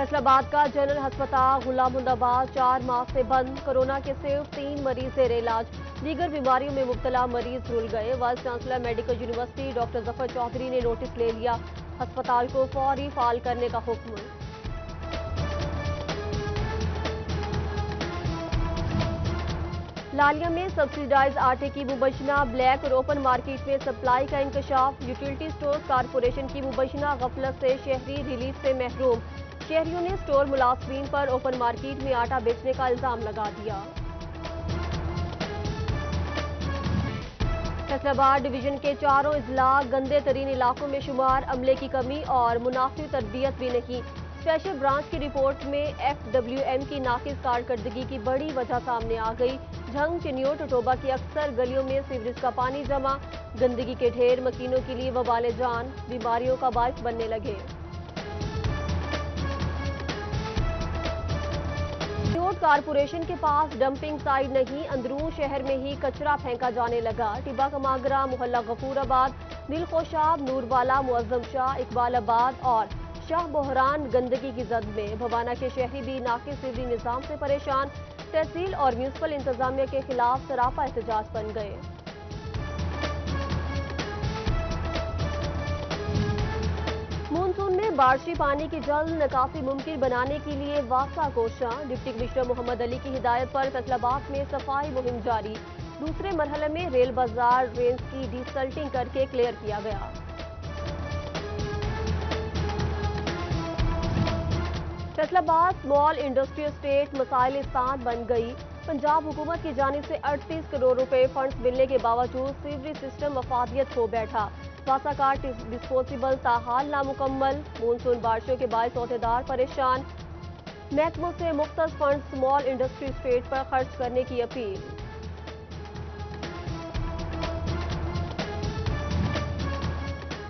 فیصل آباد کا جنرل ہسپتال غلام آباد 4 ماہ سے بند، کورونا کے صرف 3 مریض زیر علاج، دیگر بیماریوں میں مبتلا مریض رل گئے۔ Vice chancellor medical university doctor Zafar Chaudhry نے نوٹس لے لیا، ہسپتال کو فوری فعال کرنے کا حکم۔ لالیہ میں سبسیڈائز آٹے کی مبینہ بلیک اور اوپن مارکیٹ میں سپلائی کا انکشاف، یوٹیلٹی سٹورز کارپوریشن کی مبینہ غفلت سے شہری ریلیف سے محروم، شہریوں نے سٹور ملازمین پر اوپن مارکیٹ میں آٹا بیچنے کا الزام لگا دیا۔ فیصل آباد ڈویژن کے 4 اضلاع گندے ترین علاقوں میں شمار، عملے کی کمی اور مناسب تربیت بھی نہیں۔ اسپیشل برانچ کی رپورٹ میں FWM کی ناقص کارکردگی کی بڑی وجہ سامنے آ گئی۔ جھنگ، چنیو، ٹوٹوبا کی اکثر گلیوں میں سیوریج کا پانی جمع، گندگی کے ڈھیر مکینوں کے لیے وبال جان، بیماریوں کا باعث بننے لگے۔ کارپوریشن کے پاس ڈمپنگ سائٹ نہیں، اندرون شہر میں ہی کچرا پھینکا جانے لگا۔ ٹیبا کماگرہ، محلہ غفور آباد، دل خوشاب، نور بالا، معظم شاہ، اقبال آباد اور شاہ بحران گندگی کی زد میں۔ بھوانہ کے شہری بھی ناقص سیوری نظام سے پریشان، تحصیل اور میونسپل انتظامیہ کے خلاف سراپا احتجاج بن گئے۔ مونسون میں بارشی پانی کی جلد نکاسی ممکن بنانے کے لیے واسطہ کوشاں، ڈپٹی کمشنر محمد علی کی ہدایت پر فیصل آباد میں صفائی مہم جاری، دوسرے مرحلے میں ریل بازار ڈرینز کی ڈی سلٹنگ کر کے کلیئر کیا گیا۔ فیصل آباد اسمال انڈسٹری اسٹیٹ مسائلستان بن گئی، پنجاب حکومت کی جانب سے 38 کروڑ روپے فنڈز ملنے کے باوجود سیوریج سسٹم مفادیت کھو بیٹھا، واسا کا ڈسپوزیبل تاحال نامکمل، مونسون بارشوں کے باعث عہدیدار پریشان، محکموں سے مختص فنڈز اسمال انڈسٹری اسٹیٹ پر خرچ کرنے کی اپیل۔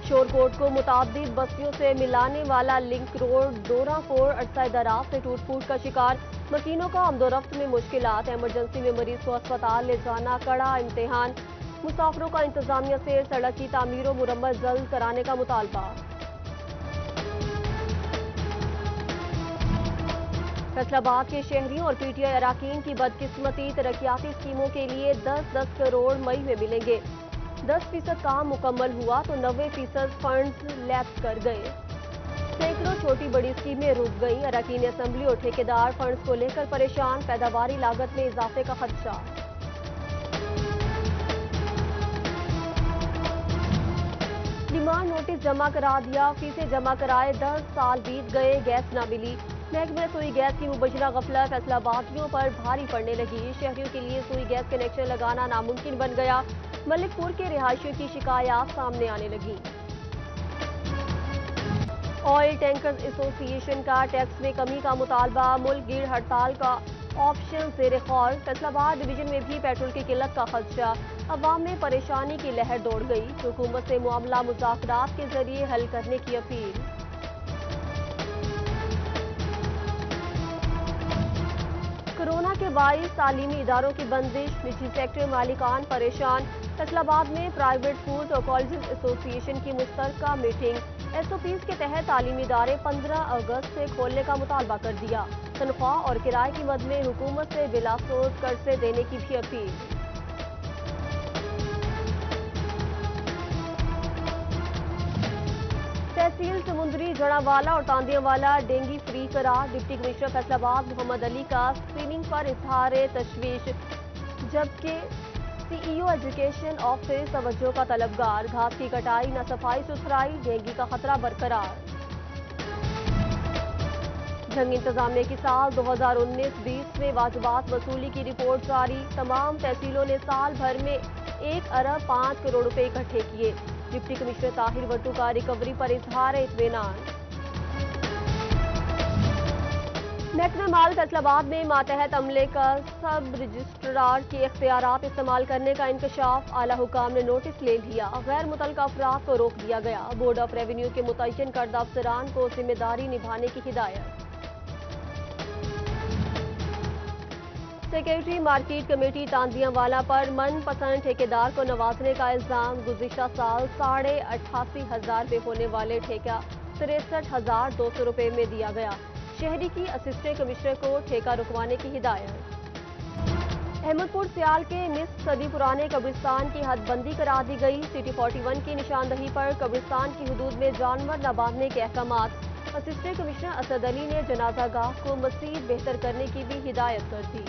شورکوٹ کو متعدد بستیوں سے ملانے والا لنک روڈ ڈورا فور عرصہ دراز سے ٹوٹ پھوٹ کا شکار، مکینوں کا آمد و رفت میں مشکلات، ایمرجنسی میں مریض کو ہسپتال لے جانا کڑا امتحان، مسافروں کا انتظامیہ سے سڑک کی تعمیر و مرمت جلد کرانے کا مطالبہ۔ فیصل آباد کے شہریوں اور PTI اراکین کی بدقسمتی، ترقیاتی اسکیموں کے لیے 10-10 کروڑ مئی میں ملیں گے، 10% کام مکمل ہوا تو 90% فنڈز لیپس کر گئے، سینکڑوں چھوٹی بڑی اسکیمیں رک گئیں، اراکین اسمبلی اور ٹھیکیدار فنڈز کو لے کر پریشان، پیداواری لاگت میں اضافے کا خدشہ۔ ڈیمانڈ نوٹس جمع کرا دیا، فیسیں جمع کرائے، 10 سال بیت گئے، گیس نہ ملی، محکمہ سوئی گیس کی مبینہ غفلت فیصل آبادیوں پر بھاری پڑنے لگی، شہریوں کے لیے سوئی گیس کنیکشن لگانا ناممکن بن گیا، ملک پور کے رہائشیوں کی شکایات سامنے آنے لگی۔ آئل ٹینکرز ایسوسی ایشن کا ٹیکس میں کمی کا مطالبہ، ملک گیر ہڑتال کا آپشن زیر غور، فیصل آباد ڈویژن میں بھی پیٹرول کی قلت کا خدشہ، عوام میں پریشانی کی لہر دوڑ گئی، حکومت سے معاملہ مذاکرات کے ذریعے حل کرنے کی اپیل۔ کورونا کے باعث تعلیمی اداروں کی بندش، نجی سیکٹر مالکان پریشان، فیصل آباد میں پرائیویٹ اسکولز اور کالجز ایسوسی ایشن کی مشترکہ میٹنگ، SOPs کے تحت تعلیمی ادارے 15 اگست سے کھولنے کا مطالبہ کر دیا، تنخواہ اور کرائے کی مد میں حکومت سے بلا سود قرضے دینے کی بھی اپیل۔ تحصیل سمندری جڑاوالا اور تاندیا والا ڈینگی فری قرار، ڈپٹی کمشنر فیصل آباد محمد علی کا اسکریننگ پر اظہار تشویش، جبکہ CEO ایجوکیشن آفس توجہ کا طلبگار، گھاس کی کٹائی، نہ صفائی ستھرائی، ڈینگی کا خطرہ برقرار۔ جھنگ انتظامیہ کی سال 2019-20 میں واجبات وصولی کی رپورٹ جاری، تمام تحصیلوں نے سال بھر میں 1 ارب 5 کروڑ روپے اکٹھے کیے، ڈپٹی کمشنر طاہر وٹو کا ریکوری پر اظہار اطمینان۔ محکمہ مال فیصل آباد میں ماتحت عملے کا سب رجسٹرار کے اختیارات استعمال کرنے کا انکشاف، اعلیٰ حکام نے نوٹس لے لیا، غیر متعلقہ افراد کو روک دیا گیا، بورڈ آف ریونیو کے متعین کردہ افسران کو ذمہ داری نبھانے کی ہدایت۔ سیکریٹری مارکیٹ کمیٹی تاندیا والا پر من پسند ٹھیکیدار کو نوازنے کا الزام، گزشتہ سال 88,500 میں ہونے والے ٹھیکہ 63,200 روپے میں دیا گیا، شہری کی اسسٹنٹ کمشنر کو ٹھیکہ رکوانے کی ہدایت۔ احمد سیال کے نصف صدی پرانے قبرستان کی حد بندی کرا دی گئی۔ سٹی 41 کی نشاندہی پر قبرستان کی حدود میں جانور نہ باندھنے کے احکامات۔ اسسٹنٹ کمشنر اسد علی نے جنازہ گاہ کو مزید بہتر کرنے کی بھی ہدایت کر دی۔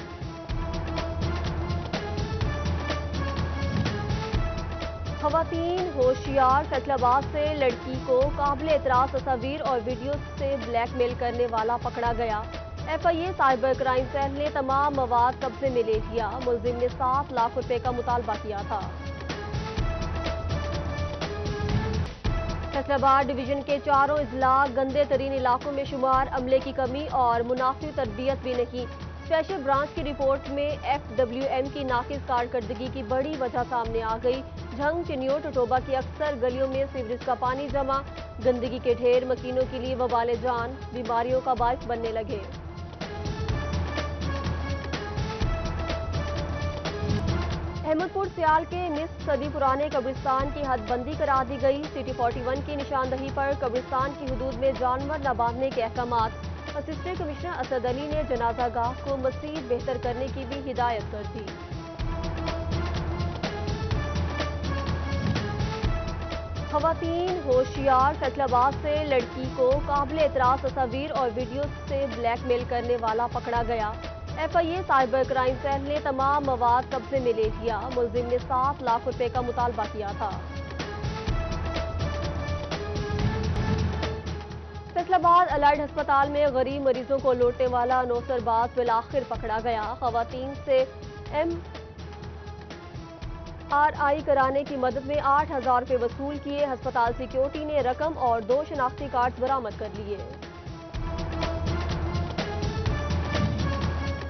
خواتین ہوشیار، فیصل آباد سے لڑکی کو قابل اعتراض تصاویر اور ویڈیوز سے بلیک میل کرنے والا پکڑا گیا۔ F I A cyber crime cell نے تمام مواد قبضے میں لے لیا۔ ملزم نے 7 لاکھ روپے کا مطالبہ کیا تھا۔ فیصل آباد ڈویژن کے چاروں اضلاع گندے ترین علاقوں میں شمار۔ عملے کی کمی اور مناسب تربیت بھی نہیں۔ اسپیشل برانچ کی رپورٹ میں FWM کی ناقص کارکردگی کی بڑی وجہ سامنے آ گئی۔ جھنگ، چنیوٹ، ٹوٹوبا کی اکثر گلیوں میں سیوریج کا پانی جمع۔ گندگی کے ڈھیر مکینوں کے لیے وبال جان، بیماریوں کا باعث بننے لگے۔ احمد سیال کے نصف صدی پرانے قبرستان کی حد بندی کرا دی گئی۔ سٹی 41 کی نشاندہی پر قبرستان کی حدود میں جانور نہ باندھنے کے احکامات۔ اسسٹنٹ کمشنر اسد علی نے جنازہ گاہ کو مزید بہتر کرنے کی بھی ہدایت کر دی۔ خواتین ہوشیار، فیصل آباد سے لڑکی کو قابل اعتراض تصاویر اور ویڈیوز سے بلیک میل کرنے والا پکڑا گیا۔ F I A cyber crime cell نے تمام مواد قبضے میں لے لیا۔ ملزم نے 7 لاکھ روپے کا مطالبہ کیا تھا۔ فیصل آباد الائڈ ہسپتال میں غریب مریضوں کو لوٹنے والا نوسر باز بالآخر پکڑا گیا۔ خواتین سے MRI کرانے کی مدد میں 8,000 روپے وصول کیے۔ ہسپتال سیکیورٹی نے رقم اور 2 شناختی کارڈز برآمد کر لیے۔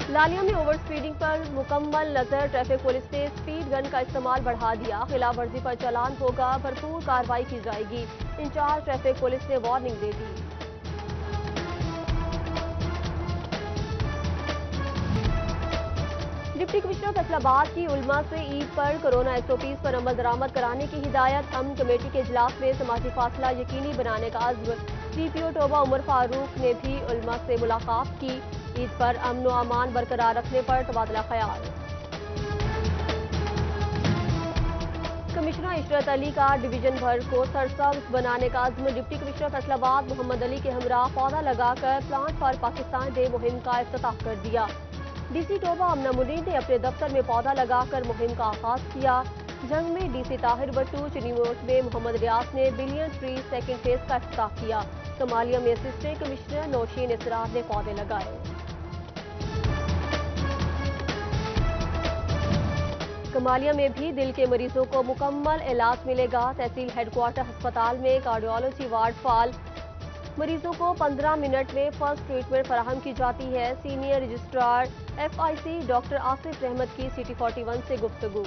لالیہ میں اوور سپیڈنگ پر مکمل نظر، ٹریفک پولیس نے سپیڈ گن کا استعمال بڑھا دیا۔ خلاف ورزی پر چالان ہوگا، بھرپور کارروائی کی جائے گی۔ انچارج ٹریفک پولیس نے وارننگ دے دی۔ ڈپٹی کمشنر فیصل آباد کی علماء سے عید پر کورونا SOPs پر عمل درآمد کرانے کی ہدایت۔ امن کمیٹی کے اجلاس میں سماجی فاصلہ یقینی بنانے کا عزم۔ DPO ٹوبہ عمر فاروق نے بھی علماء سے ملاقات کی۔ عید پر امن و امان برقرار رکھنے پر تبادلہ خیال۔ کمشنر عشرت علی کا ڈویژن بھر کو سرسبز بنانے کا عزم۔ ڈپٹی کمشنر فیصل آباد محمد علی کے ہمراہ پودا لگا کر پلانٹ فار پاکستان ڈے مہم کا افتتاح کر دیا۔ DC ٹوبہ امنہ منیر نے اپنے دفتر میں پودا لگا کر مہم کا آغاز کیا۔ جنگ میں DC طاہر بٹو، چنیوٹ میں محمد ریاض نے بلین ٹری سیکنڈ فیز کا افتتاح کیا۔ کمالیہ میں اسسٹنٹ کمشنر نوشین اسرار نے پودے لگائے۔ کمالیہ میں بھی دل کے مریضوں کو مکمل علاج ملے گا۔ تحصیل ہیڈ کوارٹر ہسپتال میں کارڈیالوجی وارڈ فعال۔ مریضوں کو 15 منٹ میں فرسٹ ٹریٹمنٹ فراہم کی جاتی ہے۔ Senior registrar FIC doctor Asif رحمت کی سٹی 41 سے گفتگو۔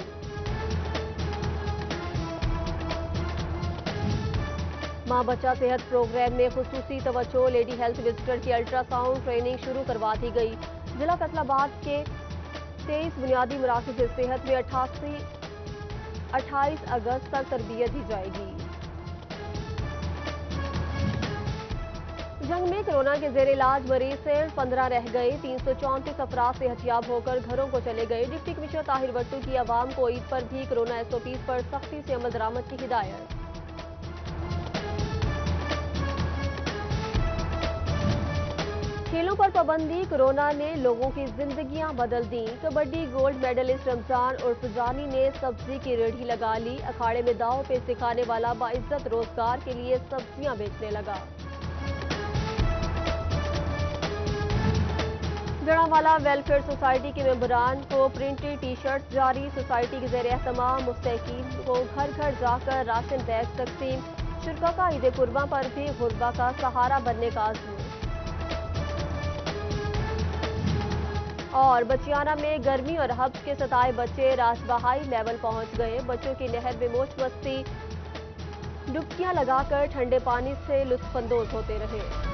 ماں بچہ صحت پروگرام میں خصوصی توجہ، لیڈی ہیلتھ وزٹر کی الٹرا ساؤنڈ ٹریننگ شروع کروا دی گئی۔ ضلع فیصل آباد کے 23 بنیادی مراکز صحت میں 28 اگست تک تربیت دی جائے گی۔ جنگ میں کورونا کے زیر علاج مریض صرف 15 رہ گئے۔ 334 افراد صحتیاب ہو کر گھروں کو چلے گئے۔ ڈپٹی کمشنر طاہر بٹو کی عوام کو عید پر بھی کورونا SOPs پر سختی سے عمل درآمد کی ہدایت۔ کھیلوں پر پابندی، کورونا نے لوگوں کی زندگیاں بدل دیں۔ کبڈی گولڈ میڈلسٹ رمضان عرف جانی نے سبزی کی ریڑھی لگا لی۔ اکھاڑے میں داؤ پیچ سکھانے والا باعزت روزگار کے لیے سبزیاں بیچنے لگا۔ جڑاوالا ویلفیئر سوسائٹی کے ممبران کو پرنٹڈ ٹی شرٹس جاری۔ سوسائٹی کے زیر اہتمام مستحقین کو گھر گھر جا کر راشن بیگ تقسیم۔ شرکا کا عید قرباں پر بھی غربا کا سہارا بننے کا عزم۔ اور بچیانہ میں گرمی اور حبس کے ستائے بچے راج بہائی لیول پہنچ گئے۔ بچوں کی نہر میں موج مستی، ڈبکیاں لگا کر ٹھنڈے پانی سے لطف اندوز ہوتے رہے۔